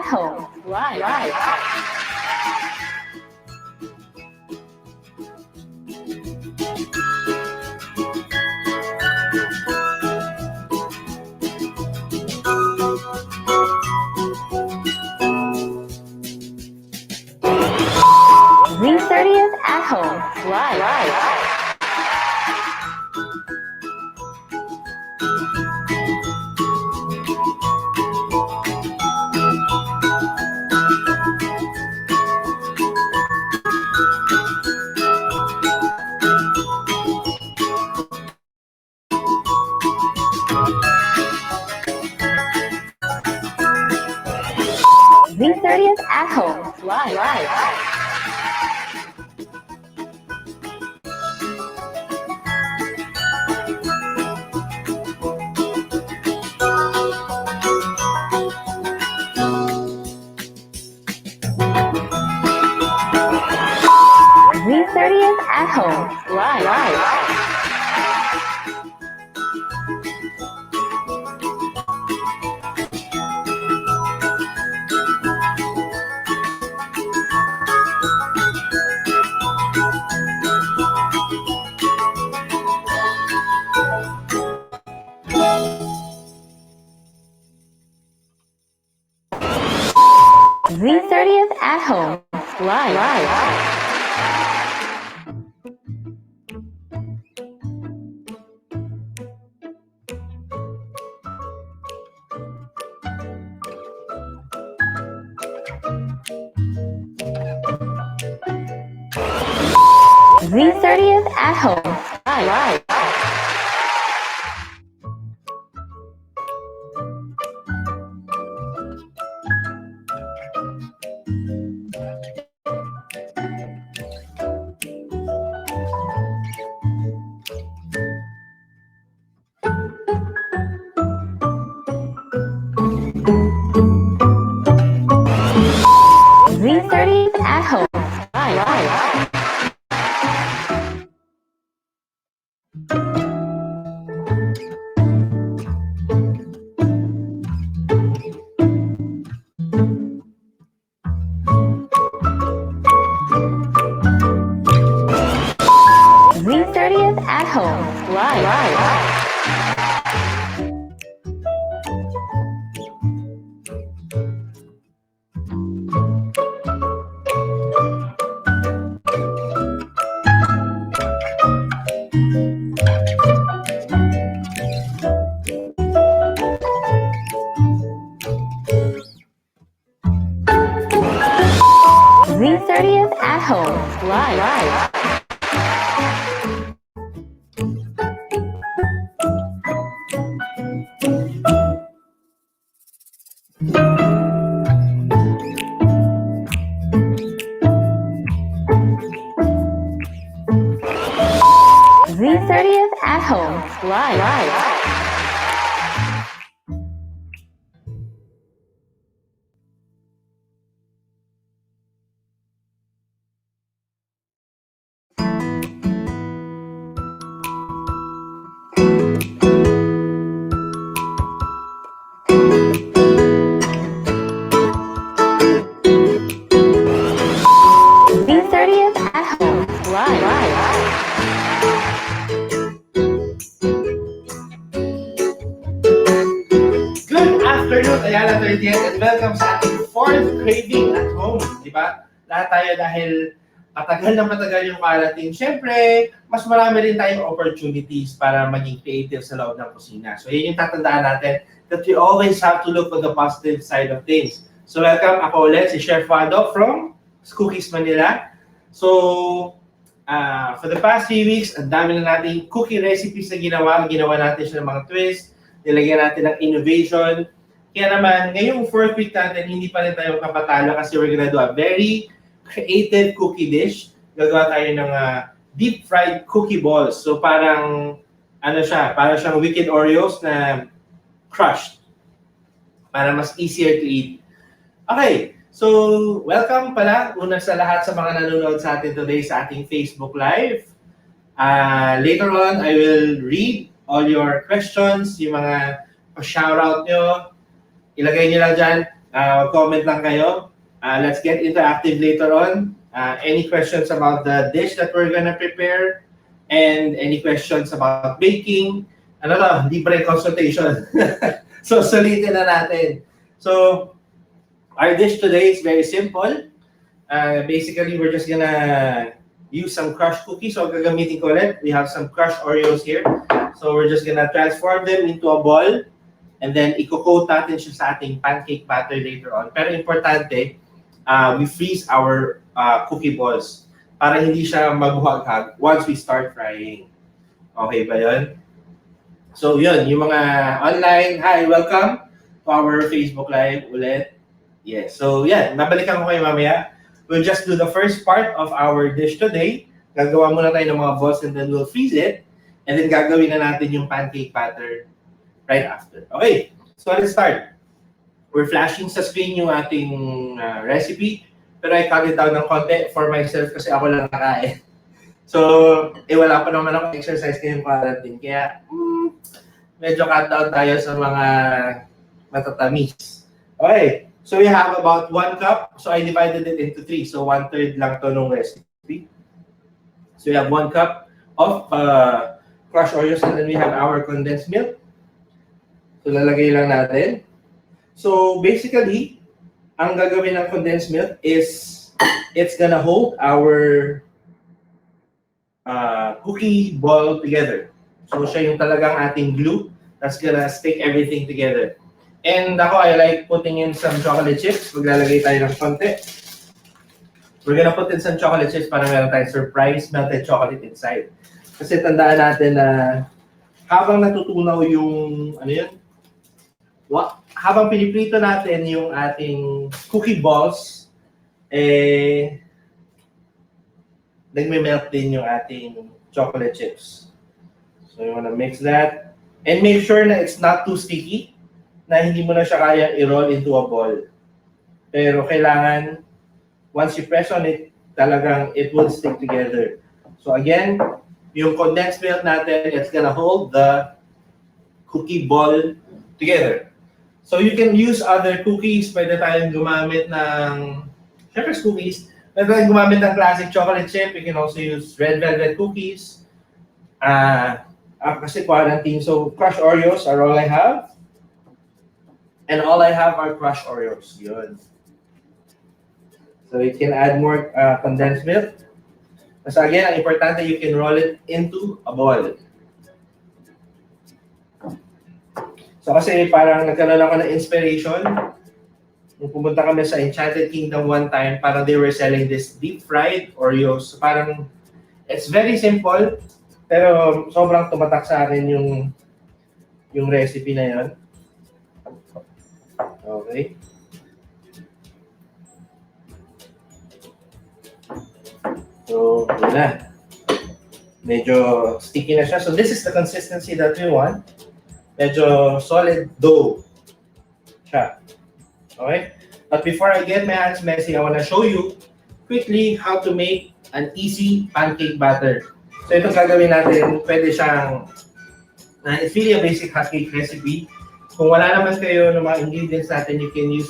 home. Why? June 30th at home. Why? June 30th at home. Why? June 30th at home. Why? June 30th at home. Why? June 30th at home. Why? June 30th at home. Why? June 30th at home. Why? June 30th at home. Why? June 30th at home. Why? June 30th at home. Why? Good afternoon, Ayala 30th, and welcome sa ating fourth craving at home. Di ba? Lahat tayo dahil matagal yung quarantine. Siyempre, mas marami rin tayong opportunities para maging creative sa loob ng kusina. So, yun yung tatandaan natin that we always have to look on the positive side of things. So, welcome ako ulit, si Chef Wado from Scookies, Manila. So, for the past few weeks, ang dami na nating cookie recipes na ginawa. Ginawa natin siya ng mga twist. Nilagyan natin ng innovation. Kaya naman, ngayong fourth week natin, hindi pa rin tayo kapatalo kasi we're gonna do a very creative cookie dish. Gagawa tayo ng deep fried cookie balls. So parang, parang siyang Wicked Oreos na crushed. Para mas easier to eat. Okay, so welcome pala una sa lahat sa mga nanonood sa atin today sa ating Facebook Live. Later on, I will read all your questions, yung mga shoutout nyo. Ilagay nyo lang dyan. Comment lang kayo. Let's get interactive later on. Any questions about the dish that we're gonna prepare and any questions about baking? Ano to, libre consultation. So, sulitin na natin. So, our dish today is very simple. Basically, we're just gonna use some crushed cookies. So, gagamitin ko ulit. We have some crushed Oreos here. So, we're just gonna transform them into a ball. And then, i-coat natin siya sa ating pancake batter later on. Pero importante, we freeze our cookie balls para hindi siya magbuhaghag once we start frying. Okay ba yun? So, yun. Yung mga online, hi, welcome to our Facebook Live ulit. Yes. So, yeah. Babalikan ko kayo mamaya. We'll just do the first part of our dish today. Gagawa muna tayo ng mga balls and then we'll freeze it. And then gagawin na natin yung pancake batter right after. Okay, so let's start. We're flashing sa screen yung ating recipe, pero I cut it down ng konti for myself kasi ako lang nakain. So, wala pa naman ako exercise ngayong quarantine, kaya medyo cut down tayo sa mga matatamis. Okay, so we have about 1 cup. So I divided it into 3. So 1/3 lang to nung recipe. So we have 1 cup of crushed Oreos and then we have our condensed milk. So, lalagay lang natin. So, basically, ang gagawin ng condensed milk is it's gonna hold our cookie ball together. So, siya yung talagang ating glue that's gonna stick everything together. And ako, I like putting in some chocolate chips. Maglalagay tayo ng konti. We're gonna put in some chocolate chips para meron tayong surprise melted chocolate inside. Kasi tandaan natin na habang natutunaw yung, ano yun? Habang piniprito natin yung ating cookie balls, nagme-melt din yung ating chocolate chips. So you wanna mix that. And make sure na it's not too sticky, na hindi mo na siya kaya i-roll into a ball. Pero kailangan, once you press on it, talagang it will stick together. So again, yung condensed milk natin, it's gonna hold the cookie ball together. So you can use other cookies. Pwede tayong gumamit ng, syempre Scookies. Pwede tayong gumamit ng classic chocolate chip. You can also use red velvet cookies. Kasi quarantine. So crushed Oreos are all I have. And all I have are crushed Oreos. Yun. So you can add more condensed milk. Kasi again, ang importante, you can roll it into a ball. So kasi parang nagkaroon ako ng inspiration. Nung pumunta kami sa Enchanted Kingdom one time, parang they were selling this deep-fried Oreos. So parang, it's very simple, pero sobrang tumatak sa akin yung recipe na yun. Okay. So, yun na. Medyo sticky na siya. So this is the consistency that we want. Medyo solid dough siya. Okay? But before I get my hands messy, I want to show you quickly how to make an easy pancake batter. So ito gagawin natin, pwede siyang, it's really a basic hotcake recipe. Kung wala naman kayo ng mga ingredients natin, you can use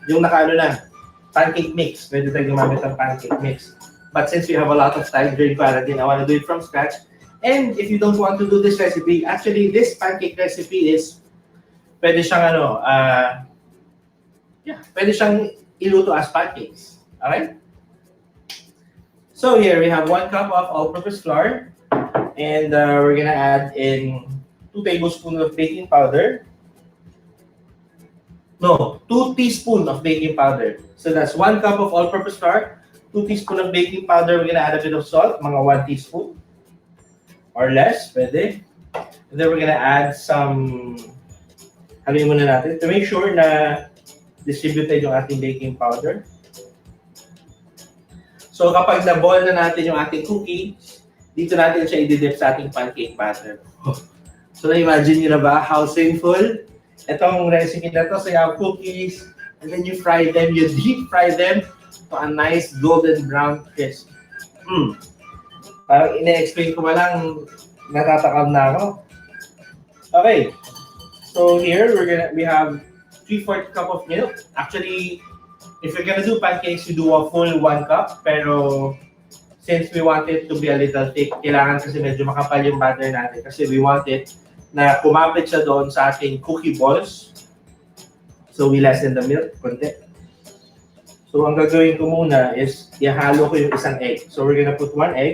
yung nakaano na, pancake mix. Pwede tayo gumamit ng pancake mix. But since we have a lot of time during quarantine, I want to do it from scratch. And if you don't want to do this recipe, actually this pancake recipe is pwede siyang pwede siyang iluto as pancakes. Okay? So here we have 1 cup of all-purpose flour, and we're gonna add in 2 tablespoons of baking powder. No, 2 teaspoons of baking powder. So that's 1 cup of all-purpose flour, 2 teaspoons of baking powder. We're gonna add a bit of salt, mga 1 teaspoon. Or less, pwede. And then we're gonna add some, haluin muna natin to make sure na distributed yung ating baking powder. So kapag na-ball na natin yung ating cookies, dito natin siya i-dip sa ating pancake batter. So na-imagine nyo na ba how sinful itong recipe na to? So you have cookies, and then you fry them, you deep fry them to a nice golden brown crisp. Parang ine-explain ko ba lang, natatakam na ako. Okay. So here we have 3/4 cup of milk. Actually, if you're gonna do pancakes, you do a full 1 cup. Pero since we want it to be a little thick, kailangan kasi medyo makapal yung batter natin kasi we want it na kumapit siya doon sa ating cookie balls. So we lessen the milk konti. So ang gagawin ko muna is ihalo ko yung isang egg. So we're gonna put 1 egg.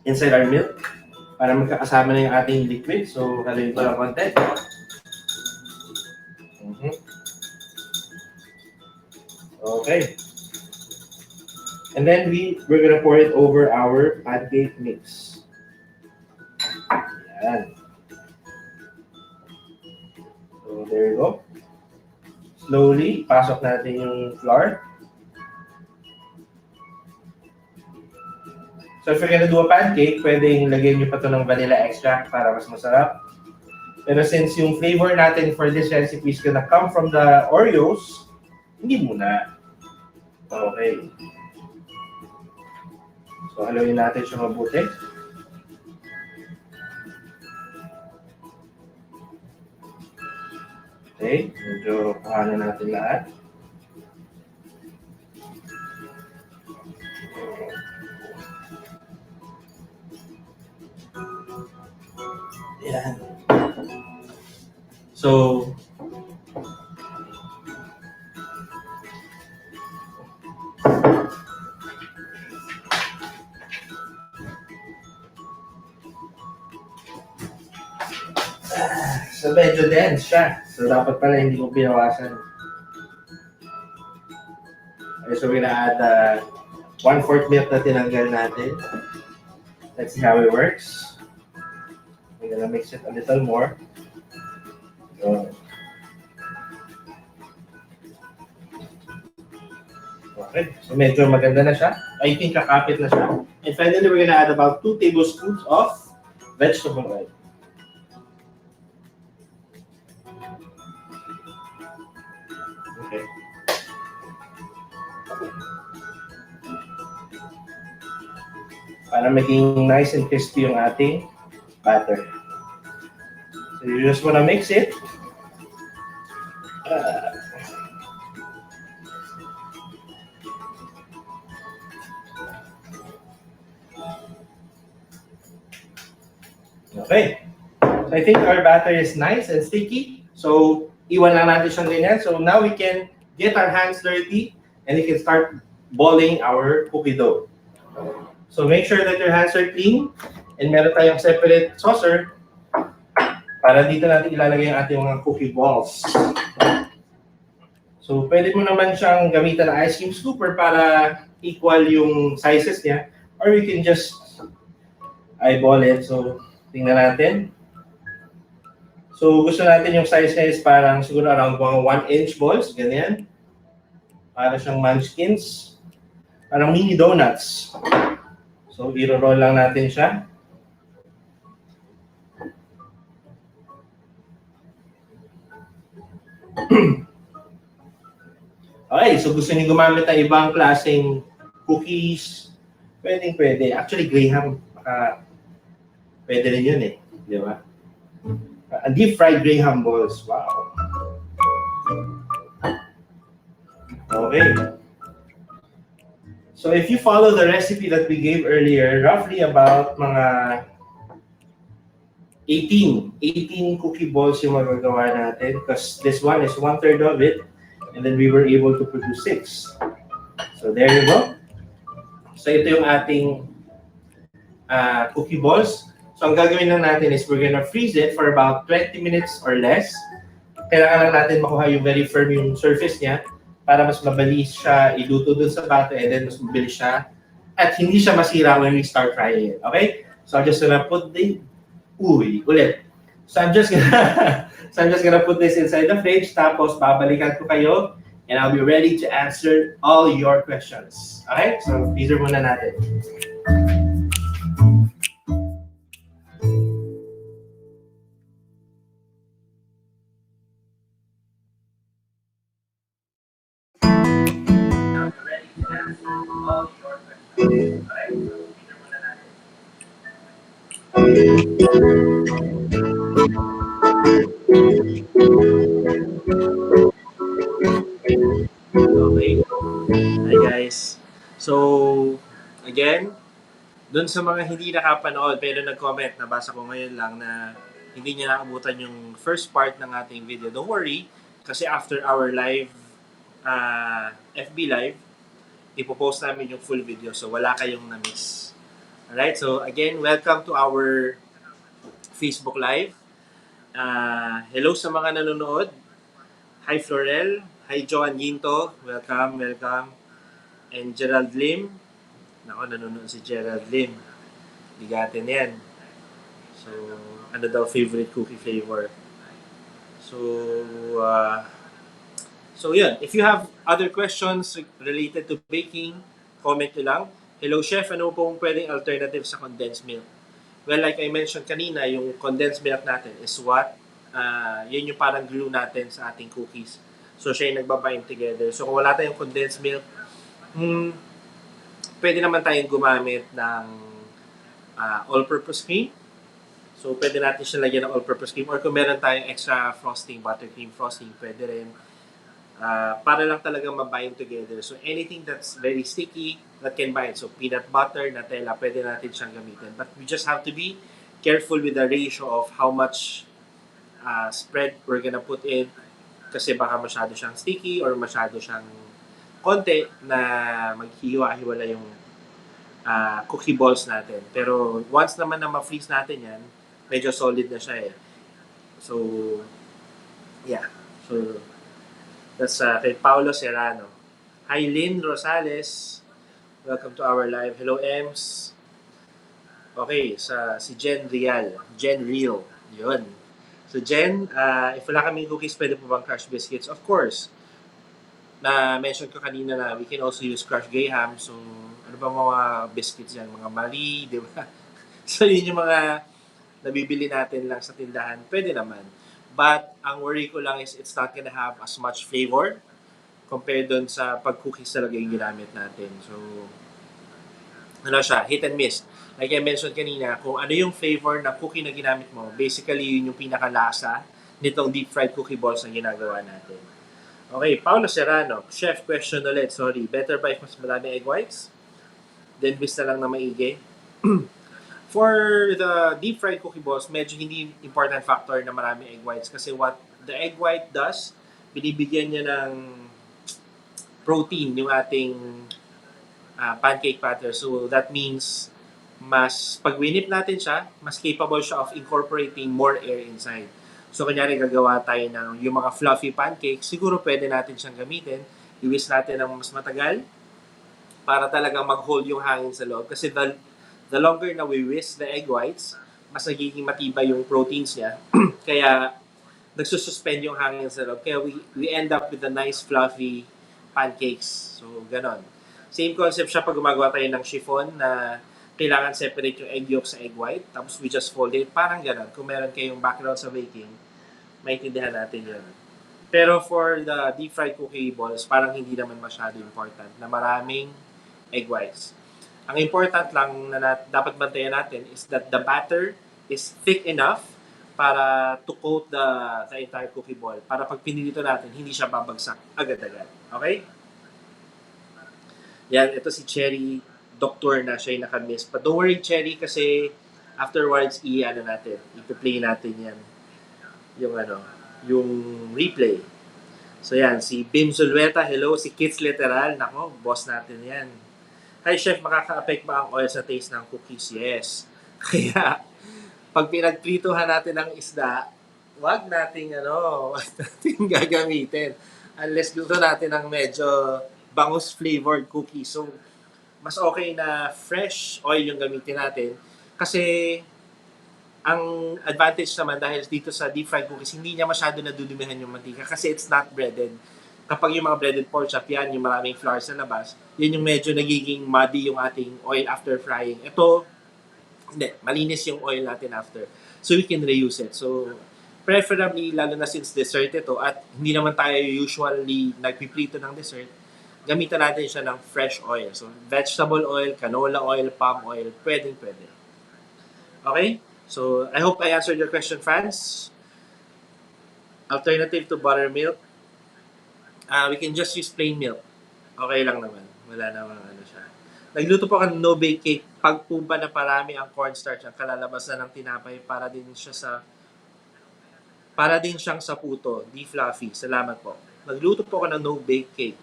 Inside our milk para magkakasama na yung ating liquid. So haluin ko lang konti. Okay. And then we're gonna pour it over our pancake mix. Yan. So there you go. Slowly, pasok natin yung flour. So if you're gonna do a pancake, pwedeng lagyan nyo pa ito ng vanilla extract para mas masarap. Pero since yung flavor natin for this recipe is gonna come from the Oreos, hindi muna. Okay. So haluin natin siya mabuti. Okay, medyo kuhanan natin lahat. Yan. So, medyo dense siya. So, dapat pala hindi ko binawasan. Okay, so we're gonna add 1/4 milk na tinanggal natin. Let's see how it works. We're gonna mix it a little more. So, okay, so medyo maganda na siya. I think kakapit na siya. And finally, we're gonna add about 2 tablespoons of vegetable oil. Okay. Para maging nice and crispy yung ating batter. So you just wanna mix it. Okay. So I think our batter is nice and sticky. So iwan lang natin siyang ganyan. So now we can get our hands dirty and we can start balling our cookie dough. So make sure that your hands are clean and meron tayong separate saucer para dito natin ilalagay ang ating mga cookie balls. So pwede mo naman siyang gamitan ng ice cream scooper para equal yung sizes niya, or we can just eyeball it. So tingnan natin. So gusto natin yung size niya is parang siguro around mga 1-inch balls, ganyan. Para siyang munchkins. Parang mini donuts. So i-roll lang natin siya. Okay, so gusto niyo gumamit ng ibang klaseng cookies, pwede. Actually, Graham, pwede rin yun eh. Di ba? Deep fried Graham balls. Wow. Okay. So if you follow the recipe that we gave earlier, roughly about mga 18 cookie balls yung magagawa natin because this one is 1/3 of it and then we were able to produce 6. So there you go. So ito yung ating cookie balls. So ang gagawin lang natin is we're gonna freeze it for about 20 minutes or less. Kailangan lang natin makuha yung very firm yung surface niya para mas mabilis siya iluto dun sa batter and then mas mabilis siya at hindi siya masira when we start frying it. Okay? So I'm just gonna put So I'm just gonna put this inside the fridge tapos babalikan ko kayo and I'll be ready to answer all your questions. Okay? So freezer muna natin. Okay. Hi guys. So, again, dun sa mga hindi nakapanood pero nag-comment, nabasa ko ngayon lang na hindi niya naabutan yung first part ng ating video. Don't worry, kasi after our live, FB live, ipopost namin yung full video so wala kayong na-miss. Alright, so again, welcome to our Facebook Live. Hello sa mga nanonood. Hi Florel. Hi Joan Ginto. Welcome, welcome. And Gerald Lim. Nako, nanonood si Gerald Lim. Bigatin yan. So, ano daw favorite cookie flavor? So, uh, so yun. If you have other questions related to baking, comment nyo lang. Hello chef, ano pong pwedeng alternative sa condensed milk? Well, like I mentioned kanina, yung condensed milk natin is what? Yun yung parang glue natin sa ating cookies. So, siya yung nagbabind together. So, kung wala tayong condensed milk, hmm, pwede naman tayong gumamit ng all-purpose cream. So, pwede natin siya lagyan ng all-purpose cream or kung meron tayong extra frosting, buttercream frosting, pwede rin. Para lang talagang mabind together. So, anything that's very sticky that can bind. So, peanut butter, Nutella, pwede natin siyang gamitin. But we just have to be careful with the ratio of how much spread we're gonna put in kasi baka masyado siyang sticky or masyado siyang konti na maghiwa-hiwala yung cookie balls natin. Pero once naman na ma-freeze natin yan, medyo solid na siya eh. So, yeah. So, that's kay Paulo Serrano. Hi, Lynn Rosales. Welcome to our live. Hello, Ems. Okay, si Jen Real. Jen Real. Yun. So, Jen, if wala kaming cookies, pwede po bang crush biscuits? Of course. Na-mention ko kanina na we can also use crushed graham. So, ano ba mga biscuits yan? Mga Marie, di ba? So, yun yung mga nabibili natin lang sa tindahan. Pwede naman. But, ang worry ko lang is it's not gonna have as much flavor compared doon sa pag-cookies talaga yung ginamit natin. So, ano siya, hit and miss. Like I mentioned kanina, kung ano yung flavor ng cookie na ginamit mo, basically yun yung pinakalasa nitong deep fried cookie balls na ginagawa natin. Okay, Paolo Serrano. Chef, question ulit. Sorry. Better ba if mas marami egg whites? Then whisk na lang na maigi? For the deep fried cookie balls, medyo hindi important factor na marami egg whites kasi what the egg white does, binibigyan niya ng protein yung ating pancake batter. So that means mas pag winip natin siya, mas capable siya of incorporating more air inside. So kunyari gagawa tayo ng yung mga fluffy pancakes, siguro pwede natin siyang gamitin. Iwis natin ng mas matagal para talagang mag-hold yung hangin sa loob. Kasi the longer na we whisk the egg whites, mas nagiging matibay yung proteins niya. Kaya nagsususpend yung hangin sa loob. Kaya we end up with a nice fluffy pancakes. So, ganon. Same concept siya pag gumagawa tayo ng chiffon na kailangan separate yung egg yolk sa egg white. Tapos we just fold it. Parang ganon. Kung meron kayong background sa baking, maintindihan natin yun. Pero for the deep fried cookie balls, parang hindi naman masyado important na maraming egg whites. Ang important lang na dapat bantayan natin is that the batter is thick enough para to coat the entire cookie ball. Para pag pinilito natin, hindi siya babagsak agad-agad. Okay? Yan, ito si Cherry, doctor na siya yung nakamiss. But don't worry, Cherry, kasi afterwards, natin, i-play natin yan. Yung replay. So yan, si Bim Zulweta, hello, si Kids Literal, nako, boss natin yan. Hi chef, makaka-affect ba ang oil sa taste ng cookies? Yes. Kaya, pag pinagprituhan natin ng isda, wag nating gagamitin. Unless gusto natin ng medyo bangus flavored cookies. So, mas okay na fresh oil yung gamitin natin. Kasi, ang advantage naman dahil dito sa deep fried cookies, hindi niya masyado nadudumihan yung mantika kasi it's not breaded. Kapag yung mga breaded pork chop, yan, yung maraming flour sa labas, yan yung medyo nagiging muddy yung ating oil after frying. Ito, hindi, malinis yung oil natin after. So we can reuse it. So, preferably, lalo na since dessert ito, at hindi naman tayo usually nagpiprito ng dessert, gamitan natin siya ng fresh oil. So, vegetable oil, canola oil, palm oil, pwede. Okay? So, I hope I answered your question, fans. Alternative to buttermilk, We can just use plain milk. Okay lang naman. Wala namang ano siya. Nagluto po ako ng no-bake cake. Pag po ba na parami ang cornstarch, ang kalalabasan ng tinapay para din siyang sa puto, di fluffy. Salamat po. Nagluto po ako ng no-bake cake.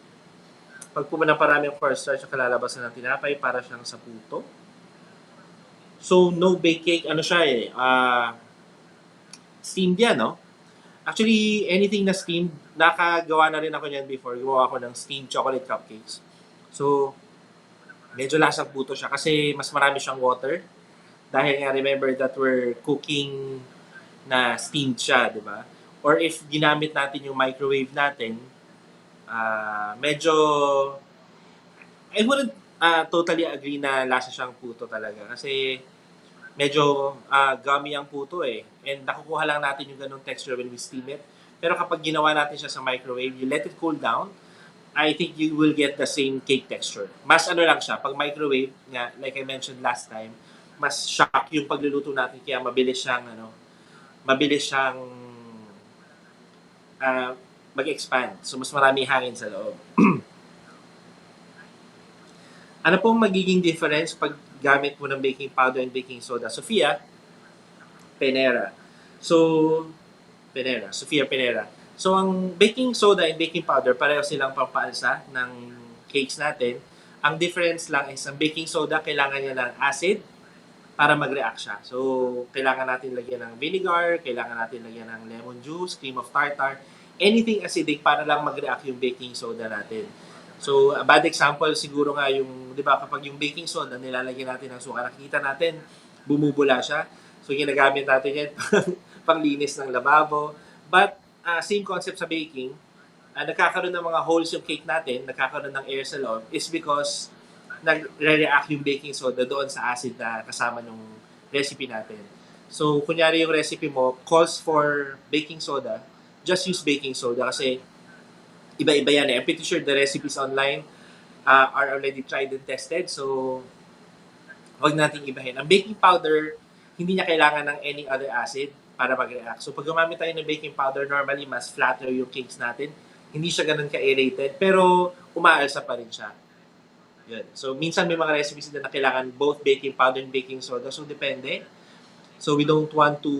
Pag po ba na parami ang cornstarch, ang kalalabasan ng tinapay, para siyang sa puto. So, no-bake cake, ano siya steamed yan, no? Actually, anything na steamed, nakagawa na rin ako niyan before. Gawa ako ng steamed chocolate cupcakes. So, medyo lasang puto siya kasi mas marami siyang water. Dahil nga remember that we're cooking na steamed siya, di ba? Or if ginamit natin yung microwave natin, medyo, I wouldn't totally agree na lasa siyang puto talaga. Kasi medyo gummy ang puto eh. And nakukuha lang natin yung ganung texture when we steam it. Pero kapag ginawa natin siya sa microwave, you let it cool down, I think you will get the same cake texture. Mas ano lang siya, pag microwave, nga, like I mentioned last time, mas shock yung pagluluto natin kaya mabilis siyang mag-expand. So mas marami hangin sa loob. Ano pong magiging difference pag gamit mo ng baking powder and baking soda? Sofia Penera. Sofia Penera. So, ang baking soda and baking powder, pareho silang pampaalsa ng cakes natin. Ang difference lang is, ang baking soda, kailangan niya ng acid para mag-react siya. So, kailangan natin lagyan ng vinegar, kailangan natin lagyan ng lemon juice, cream of tartar, anything acidic para lang mag-react yung baking soda natin. So, a bad example siguro nga yung, di ba, kapag yung baking soda, nilalagyan natin ng suka, nakikita natin, bumubula siya. So, ginagamit natin yan panglinis ng lababo. But, same concept sa baking, nagkakaroon ng mga holes yung cake natin, nagkakaroon ng air sa loob, is because nagre-react yung baking soda doon sa acid na kasama ng recipe natin. So, kunyari yung recipe mo calls for baking soda, just use baking soda kasi iba-iba yan eh. I'm pretty sure the recipes online are already tried and tested. So, huwag nating ibahin. Ang baking powder, hindi niya kailangan ng any other acid para mag-react. So, pag gumamit tayo ng baking powder, normally mas flatter yung cakes natin. Hindi siya ganun ka-aerated, pero umaalsa pa rin siya. Yun. So, minsan may mga recipes na kailangan both baking powder and baking soda. So, depende. So, we don't want to,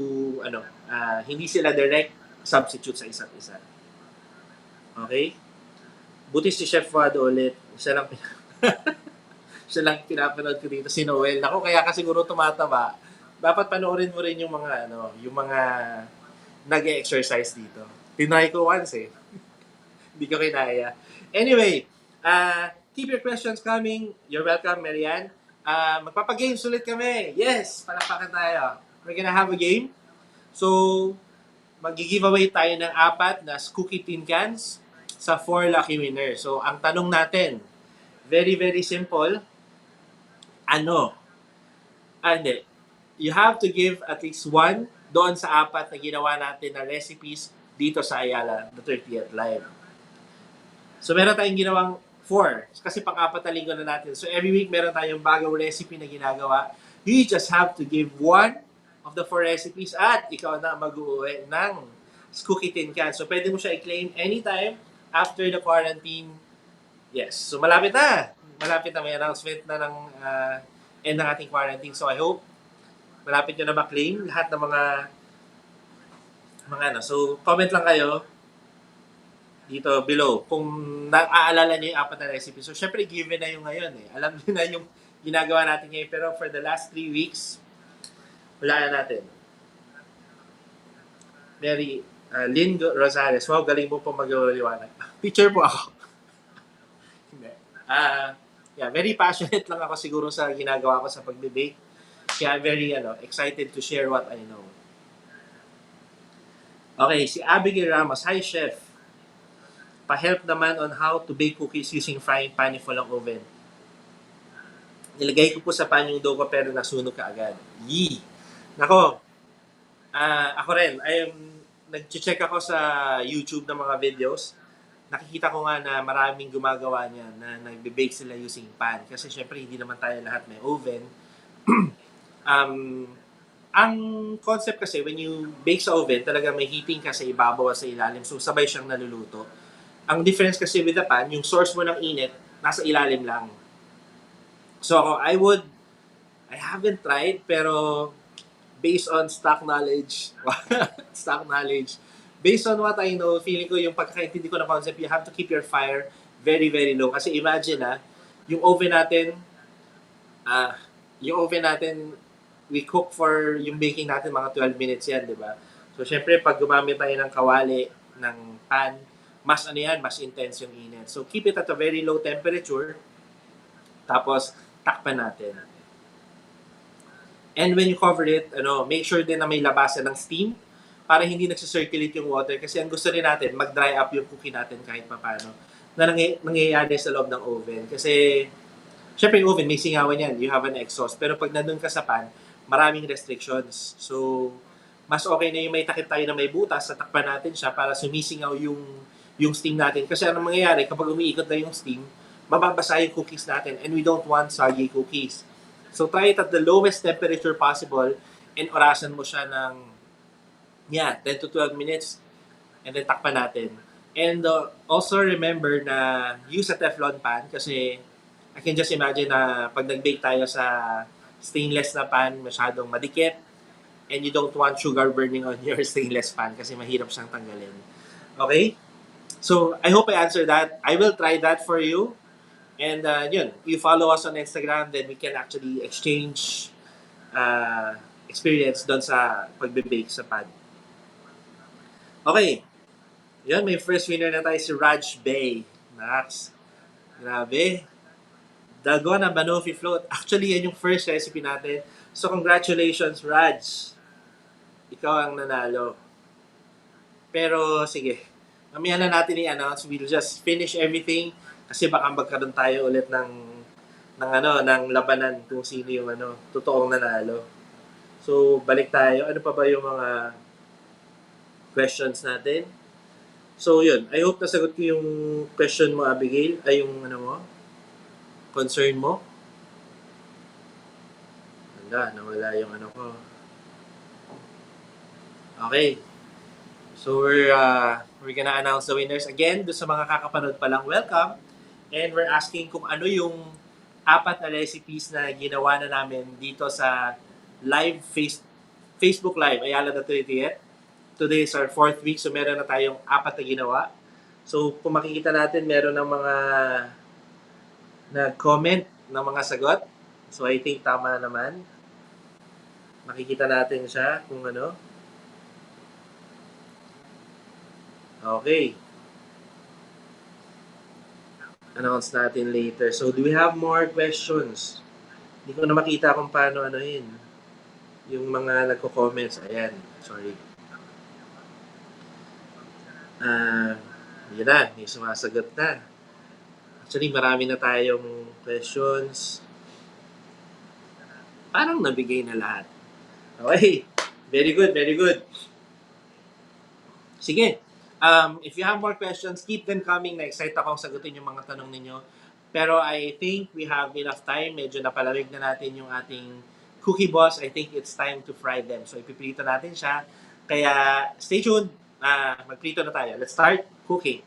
hindi sila direct substitute sa isa't isa. Okay? Buti si Chef Wado ulit. Siya lang pinapanood ko dito, si Noel. Ako, kaya ka siguro tumataba. Dapat panoorin mo rin yung mga, nag-exercise dito. Tinry ko once eh. Hindi ko kinaya. Anyway, keep your questions coming. You're welcome, Marianne. Magpapagames ulit kami. Yes, palakpakan tayo. We're gonna have a game. So, mag-giveaway tayo ng 4 na Scookie tin cans sa 4 lucky winners. So, ang tanong natin, very, very simple. Hindi. You have to give at least 1 doon sa 4 na ginawa natin na recipes dito sa Ayala, the 30th Live. So, meron tayong ginawang 4. Kasi pang-4 na linggo na natin. So, every week meron tayong bagong recipe na ginagawa. You just have to give 1 of the 4 recipes at ikaw na mag-uwi ng Scookie tin can. So, pwede mo siya i-claim anytime after the quarantine. Yes. So, malapit na. May announcement na ng end ng ating quarantine. So, I hope malapit nyo na ma-claim lahat ng mga So, comment lang kayo dito below kung naaalala niyo yung 4 na recipe. So, syempre, given na yung ngayon eh. Alam niyo na yung ginagawa natin ngayon. Pero for the last 3 weeks, wala na natin. Mary, Lynn Rosales, wow, galing mo po mag-liwanag. Teacher po ako. Hindi. Very passionate lang ako siguro sa ginagawa ko sa pag-bake. Kaya I'm very excited to share what I know. Okay, si Abigail Ramos. Hi, Chef. Pa-help naman on how to bake cookies using frying pan if walang oven. Nilagay ko po sa pan yung dough ko pero nasunog ka agad. Yee! Nako, ako rin. Nag-check ako sa YouTube ng mga videos. Nakikita ko nga na maraming gumagawa niya na nagbe-bake sila using pan. Kasi syempre, hindi naman tayo lahat may oven. Ang concept kasi, when you bake sa oven, talaga may heating ka sa ibabaw at sa ilalim. So, sabay siyang naluluto. Ang difference kasi with the pan, yung source mo ng init, nasa ilalim lang. So ako, I haven't tried, pero based on stock knowledge, stock knowledge, based on what I know, feeling ko yung pagkakaintindi ko ng concept, you have to keep your fire very, very low. Kasi imagine yung oven natin, ah, yung oven natin, we cook for yung baking natin mga 12 minutes yan, di ba? So, syempre, pag gumamit tayo ng kawali, ng pan, mas ano yan, mas intense yung init. So, keep it at a very low temperature, tapos takpan natin. And when you cover it, make sure din na may labasan ng steam para hindi nagsisirculate yung water kasi ang gusto rin natin, mag-dry up yung cookie natin kahit papano na nangyayari sa loob ng oven. Kasi, syempre yung oven, may singawan yan, you have an exhaust. Pero pag nandun ka sa pan, maraming restrictions. So, mas okay na yung may takip tayo na may butas, tatakpan natin siya para sumisingaw yung steam natin. Kasi anong mangyayari, kapag umiikot na yung steam, mababasa yung cookies natin and we don't want soggy cookies. So, try it at the lowest temperature possible and orasan mo siya ng 10 to 12 minutes and then takpan natin. And also remember na use a Teflon pan kasi I can just imagine na pag nag-bake tayo sa stainless na pan, masyadong madikit and you don't want sugar burning on your stainless pan kasi mahirap siyang tanggalin. Okay? So, I hope I answered that. I will try that for you. And yun, you follow us on Instagram, then we can actually exchange experience doon sa pagbe-bake sa pan. Okay. Yan, may first winner na tayo si Raj Bay. Max. Grabe. Dalgona Banoffee Float. Actually, yan yung first recipe natin. So, congratulations, Raj. Ikaw ang nanalo. Pero, sige. Mamaya na natin i-announce. We'll just finish everything kasi baka magkaroon tayo ulit ng labanan kung sino yung totoong nanalo. So, balik tayo. Ano pa ba yung mga questions natin? So, yun. I hope nasagot ko yung question mo, Abigail. Ay, yung concern mo. Nawala yung ko. Okay. So, we're gonna announce the winners again. Doon sa mga kakapanood pa lang, welcome. And we're asking kung ano yung 4 na recipes na ginawa na namin dito sa live Facebook Live, Ayala the 30th. Today is our 4th week, so meron na tayong 4 na ginawa. So, kung makikita natin, meron ng mga nag-comment ng mga sagot. So, I think tama naman. Makikita natin siya kung ano. Okay. Announce natin later. So, do we have more questions? Hindi ko na makita kung paano yung mga nagko-comments. Ayan, sorry. Yun na, may sumasagot na. Actually, marami na tayong questions. Parang nabigay na lahat. Okay, very good, very good. Sige. If you have more questions, keep them coming. Na-excite akong sagutin yung mga tanong ninyo. Pero I think we have enough time. Medyo napalamig na natin yung ating cookie balls. I think it's time to fry them. So, ipiprito natin siya. Kaya, stay tuned. Magprito na tayo. Let's start cooking.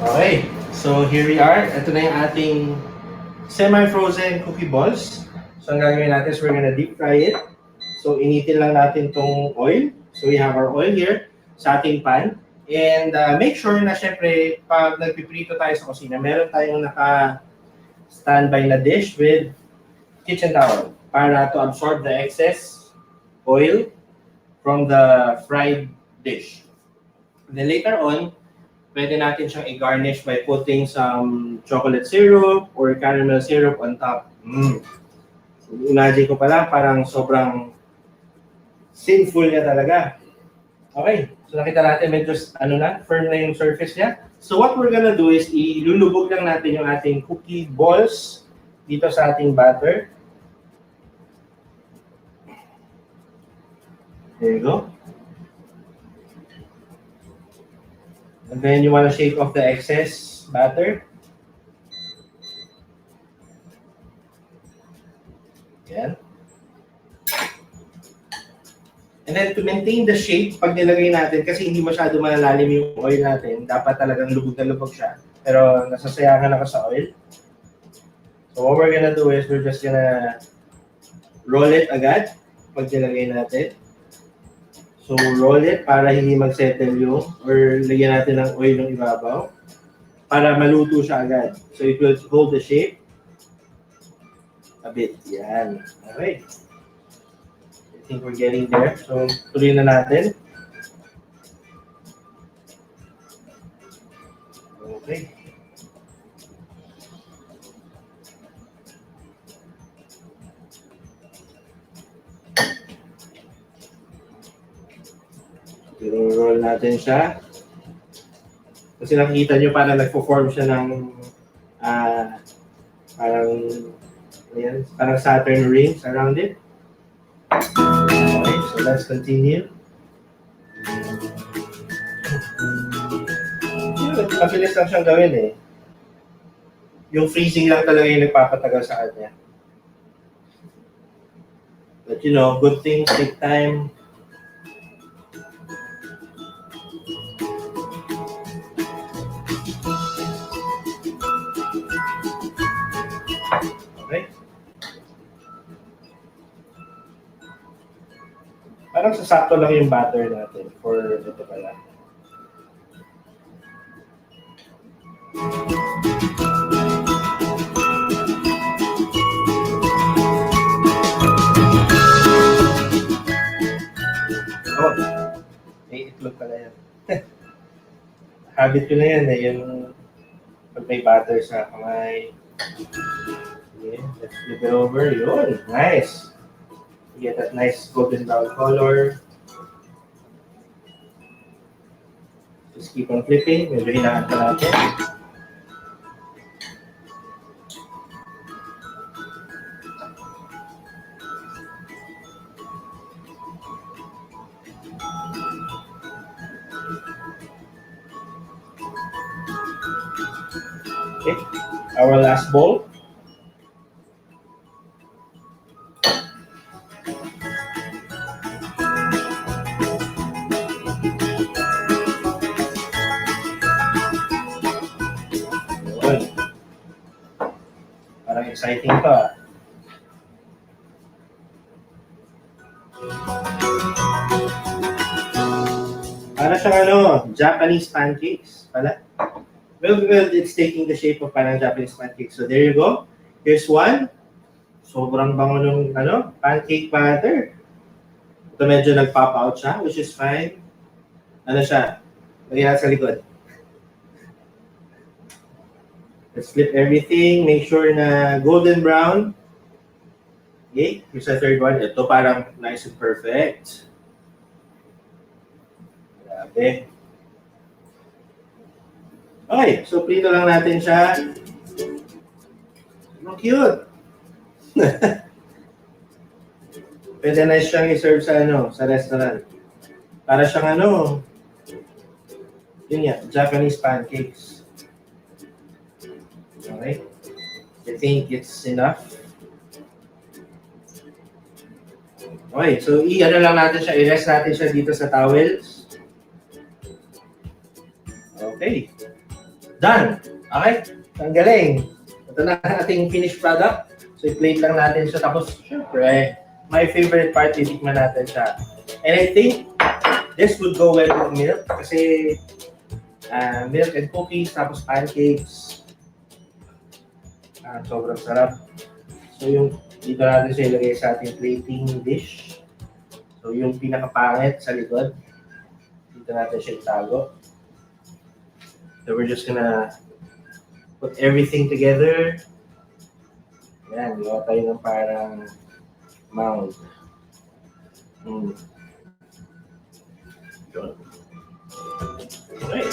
Okay, so here we are. Ito na yung ating semi-frozen cookie balls. So, ang gagawin natin is we're gonna deep fry it. So, initin lang natin tong oil. So, we have our oil here sa ating pan. And make sure na syempre, pag nagpiprito tayo sa kusina, meron tayong naka-standby na dish with kitchen towel para to absorb the excess oil from the fried dish. And then later on, pwede natin siyang i-garnish by putting some chocolate syrup or caramel syrup on top. So, imagine ko pala, parang sobrang sinful niya talaga. Okay, so nakita natin medyo firm na yung surface niya. So what we're gonna do is ilulubog lang natin yung ating cookie balls dito sa ating batter. There you go. And then you want to shake off the excess batter. Yan. And then to maintain the shape, pag nilagay natin, kasi hindi masyado malalalim yung oil natin, dapat talagang lubog na lubog siya. Pero nasasayangan ako sa oil. So what we're gonna do is we're just gonna roll it agad pag nilagay natin. So roll it para hindi mag-settle yung, or lagyan natin ng oil ng ibabaw para maluto siya agad. So it will hold the shape a bit. Yan. Okay. I think we're getting there. So tuloy na natin. Okay. I-roll natin siya. Kasi nakikita nyo parang nagpo-form siya ng parang Saturn rings around it. Okay, so let's continue. Mabilis lang siyang gawin eh. Yung freezing lang talaga yung nagpapatagal sa kanya. But you know, good things take time. Okay. Parang sasakto lang yung batter natin for ito pala. Oh, may itlog pala yan. Habit ko na yan eh, yung pag may batter sa kamay. Okay, let's flip it over. Yun, nice. You get that nice golden brown color. Just keep on flipping. Medyo hinaan ka natin. Okay, our last bowl. Parang exciting pa. Para siyang Japanese pancakes pala. Well, it's taking the shape of parang Japanese pancakes. So there you go. Here's one. Sobrang bango ng pancake batter. Ito medyo nag-pop out siya, which is fine. Ano siya? Lagyan sa likod. Let's flip everything. Make sure na golden brown. Okay, here's the third one. Ito parang nice and perfect. Grabe. Okay, so prito lang natin siya. Ang cute. Pwede nice siyang i-serve sa restaurant. Para siyang yun yan, Japanese pancakes. Okay. I think it's enough. Okay, so lang natin siya, i-rest natin siya dito sa towels. Okay. Done. Okay? Ang galing. Ito na ang ating finished product. So, i-plate lang natin siya. Tapos, syempre, my favorite part, titikman natin siya. And I think, this would go well with milk. Kasi, milk and cookies, tapos pancakes. Sobrang sarap. So, dito natin siya ilagay sa ating plating dish. So, yung pinakapangit sa likod. Dito natin siya itago. So we're just gonna put everything together. Yan, gawa tayo ng parang mound. Okay.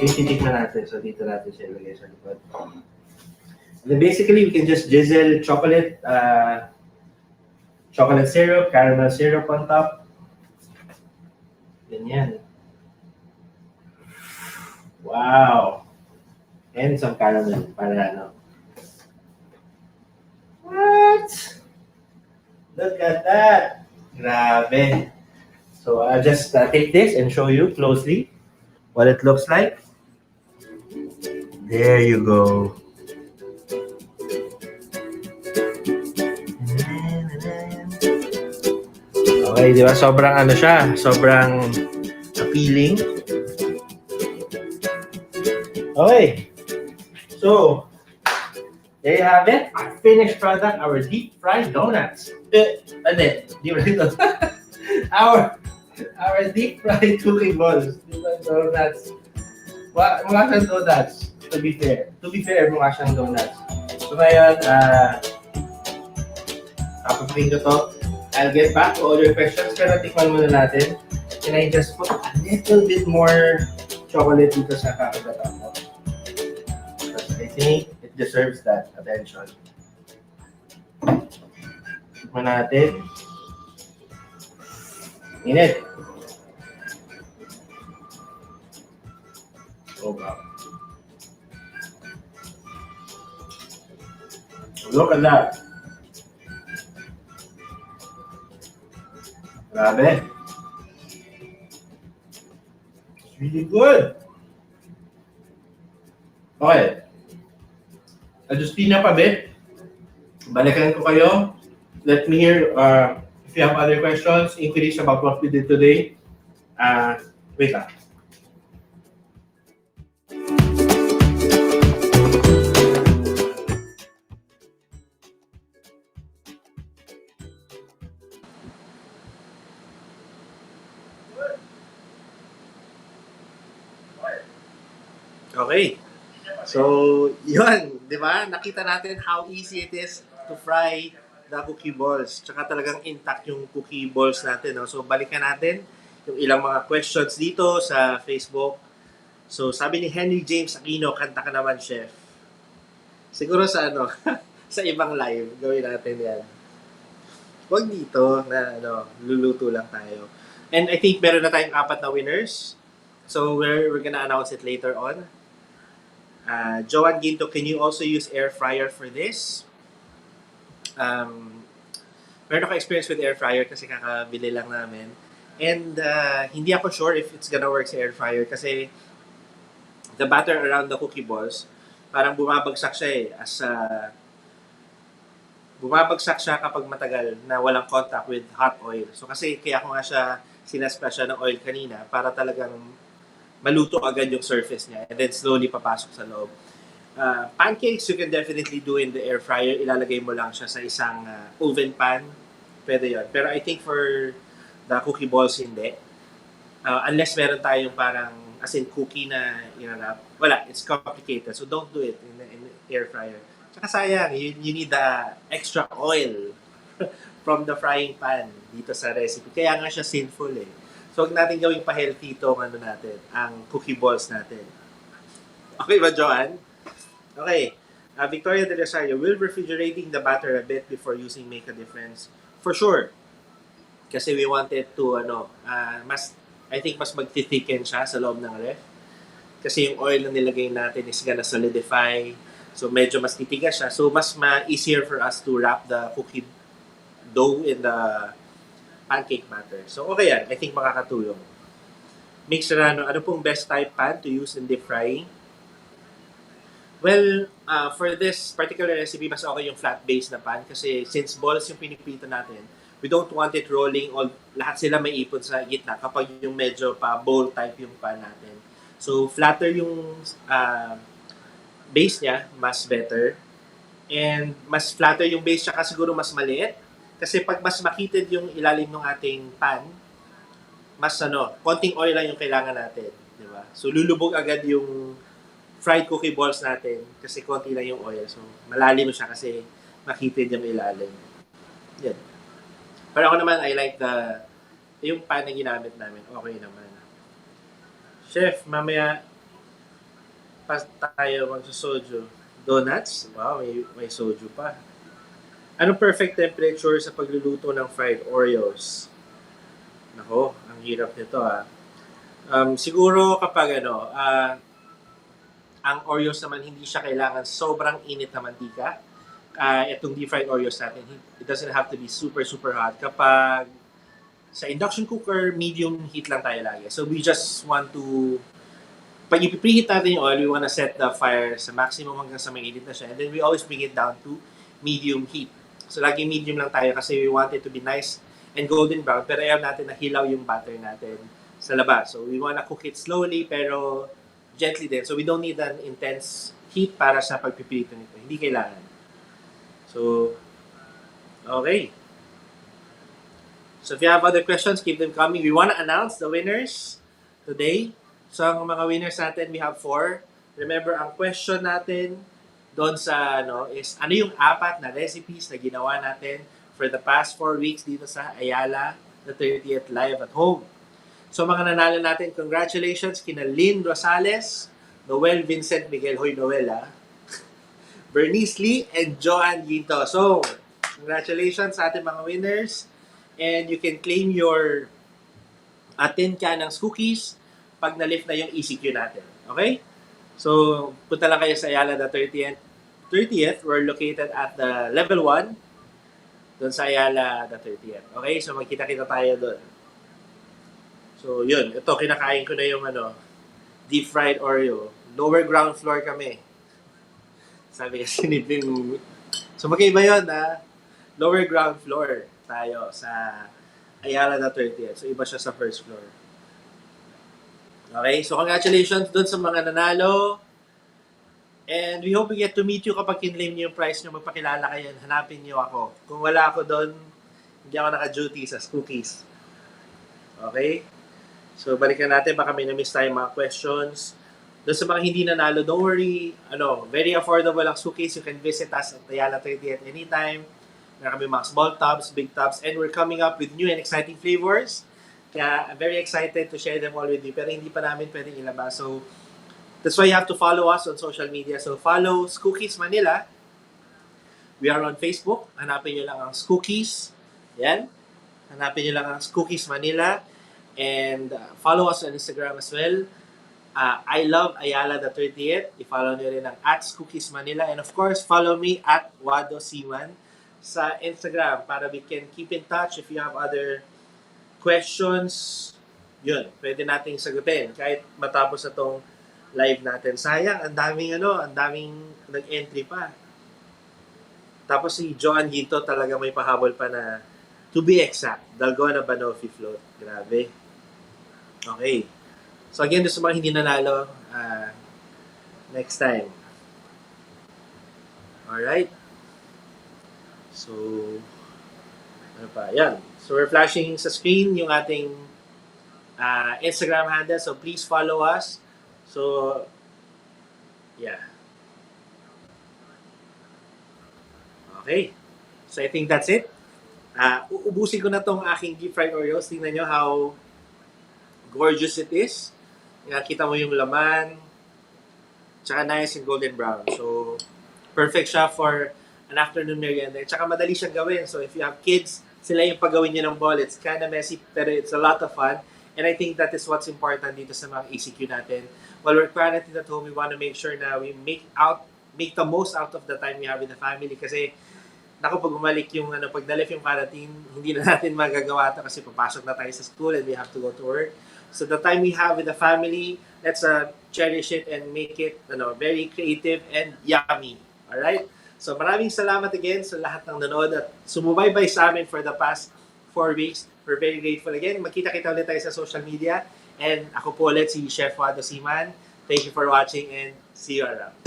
Yung titikman natin. So dito natin siya ilagay sa likod. And then basically, we can just drizzle chocolate syrup, caramel syrup on top. Ganyan. Wow. And some caramel para ano. What? Look at that. Grabe. So I'll just take this and show you closely what it looks like. There you go. Okay, di ba? Sobrang ano siya. Sobrang appealing. Okay. So, there you have it. Our finished product, our deep fried donuts. Di ba ito? our deep fried cookie balls. Deep fried donuts. Mukha siyang donuts. To be fair. To be fair, mukha siyang donuts. So ngayon, papapiling ko to. I'll get back to all your questions. Pero tikman muna natin. Can I just put a little bit more chocolate dito sa kakagatan mo? Because I think it deserves that attention. Tikman natin. Init. Oh, wow. Look at that. Grabe. It's really good. Okay. Adjustin na pa, be. Balikan ko kayo. Let me hear if you have other questions, inquiries about what we did today. Wait lang. Okay. So, yun, di ba? Nakita natin how easy it is to fry the cookie balls. Tsaka talagang intact yung cookie balls natin. No? So, balikan natin yung ilang mga questions dito sa Facebook. So, sabi ni Henry James Aquino, kanta ka naman, chef. Siguro sa ano, sa ibang live, gawin natin yan. Huwag dito na luluto lang tayo. And I think meron na tayong 4 na winners. So, we're gonna announce it later on. Joanne Ginto, can you also use air fryer for this? Meron ako experience with air fryer kasi kakabili lang namin. And hindi ako sure if it's gonna work sa air fryer kasi the batter around the cookie balls, parang bumabagsak siya bumabagsak siya kapag matagal na walang contact with hot oil. So kasi kaya ko nga siya sinasplash siya ng oil kanina para talagang maluto agad yung surface niya and then slowly papasok sa loob. Pancakes, you can definitely do in the air fryer. Ilalagay mo lang siya sa isang oven pan. Pwede yun. Pero I think for the cookie balls, hindi. Unless meron tayong parang, as in cookie na inarap. Wala, it's complicated. So don't do it in the air fryer. Tsaka sayang, you need the extra oil from the frying pan dito sa recipe. Kaya nga siya sinful eh. So, huwag natin gawing pa-healthy itong ang cookie balls natin. Okay ba, Joanne? Okay. Victoria De Rosario, will refrigerating the batter a bit before using make a difference? For sure. Kasi we wanted to, I think mas magti-thicken siya sa loob ng ref. Kasi yung oil na nilagay natin is gonna solidify. So, medyo mas titigas siya. So, mas easier for us to wrap the cookie dough in the pancake batter. So, okay yan. I think makakatulong. Mix Serrano, ano pong best type pan to use in deep frying? Well, for this particular recipe, mas okay yung flat base na pan kasi since balls yung pinipito natin, we don't want it rolling lahat sila may ipon sa gitna kapag yung medyo pa bowl type yung pan natin. So, flatter yung base niya, mas better. And mas flatter yung base tsaka siguro mas maliit. Kasi pag mas makitid yung ilalim ng ating pan, mas konting oil lang yung kailangan natin, di ba? So lulubog agad yung fried cookie balls natin kasi konti lang yung oil. So malalim siya kasi makitid yung ilalim. Yan. Pero ako naman, I like yung pan na ginamit namin. Okay naman. Chef, mamaya pas tayo magsusoju. Donuts? Wow, may soju pa. Anong perfect temperature sa pagluluto ng fried Oreos? Nako, ang hirap nito Siguro kapag Ang Oreos naman, hindi siya kailangan sobrang init na mantika. Itong deep fried Oreos natin, it doesn't have to be super, super hot. Kapag sa induction cooker, medium heat lang tayo lagi. So we just want to, pag ipipreheat natin yung oil, we want to set the fire sa maximum hanggang sa mainit na siya. And then we always bring it down to medium heat. So lagi medium lang tayo kasi we want it to be nice and golden brown. Pero ayaw natin na hilaw yung butter natin sa labas. So we want to cook it slowly pero gently din. So we don't need an intense heat para sa pagpipirito nito. Hindi kailangan. So, okay. So if you have other questions, keep them coming. We want to announce the winners today. So ang mga winners natin, we have 4. Remember, ang question natin doon sa is ano yung 4 na recipes na ginawa natin for the past 4 weeks dito sa Ayala, the 30th Live at Home. So mga nanalo natin, congratulations kina Lynn Rosales, Noel Vincent Miguel, Hoy Noel Bernice Lee, and Joanne Ginto. So, congratulations sa ating mga winners. And you can claim your tin can ng Scookies pag na-lift na yung ECQ natin. Okay? So, punta lang kayo sa Ayala the 30th. We're located at the level 1 doon sa Ayala the 30th. Okay? So, magkita-kita tayo doon. So, yun. Ito, kinakain ko na yung deep fried Oreo. Lower ground floor kami. Sabi kasi ni Bing. So, magkaiba yun, lower ground floor tayo sa Ayala the 30th. So, iba siya sa first floor. Okay? So, congratulations dun sa mga nanalo. And we hope we get to meet you kapag kinlaim niyo yung prize niyo. Magpakilala kayo. Hanapin niyo ako. Kung wala ako doon, hindi ako naka-duty sa Scookies. Okay? So, balikan natin. Baka may na-miss tayong mga questions. Doon sa mga hindi nanalo, don't worry. Very affordable ang Scookies. You can visit us at Ayala 30th anytime. Meron kami mga small tubs, big tubs, and we're coming up with new and exciting flavors. Kaya I'm very excited to share them all with you. Pero hindi pa namin pwedeng ilabas. So, that's why you have to follow us on social media. So, follow Scookies Manila. We are on Facebook. Hanapin nyo lang ang Scookies. Yan. Hanapin nyo lang ang Scookies Manila. And follow us on Instagram as well. I love Ayala the 30th. I-follow nyo rin ang @Scookies Manila. And of course, follow me at Wado Siman sa Instagram para we can keep in touch. If you have other questions, yun, pwede nating sagutin kahit matapos na tong live natin. Sayang, ang daming nag-entry pa. Tapos si Joan Ginto talaga may pahabol pa na, to be exact, Dalgona Banoffee Float. Grabe. Okay. So again, sa mga hindi nanalo, next time. Alright. So, ano pa? Yan. So, we're flashing sa screen yung ating Instagram handle. So, please follow us. So, yeah. Okay. So, I think that's it. Uubusin ko na tong aking deep fried Oreos. Tingnan nyo how gorgeous it is. Nakita mo yung laman. Tsaka nice and golden brown. So, perfect siya for an afternoon merienda. Tsaka madali siyang gawin. So, if you have kids, sila yung pagawin nyo ng ball. It's kind of messy, pero it's a lot of fun. And I think that is what's important dito sa mga ECQ natin. While we're quarantined at home, we want to make sure na we make the most out of the time we have with the family. Kasi, pag bumalik yung, pag nalif yung quarantine, hindi na natin magagawa ito kasi papasok na tayo sa school and we have to go to work. So, the time we have with the family, let's cherish it and make it, very creative and yummy. Alright? So, maraming salamat again sa lahat ng nanood at sumubaybay sa amin for the past 4 weeks. We're very grateful again. Magkita-kita ulit tayo sa social media. And ako po ulit si Chef Wado Siman. Thank you for watching and see you around.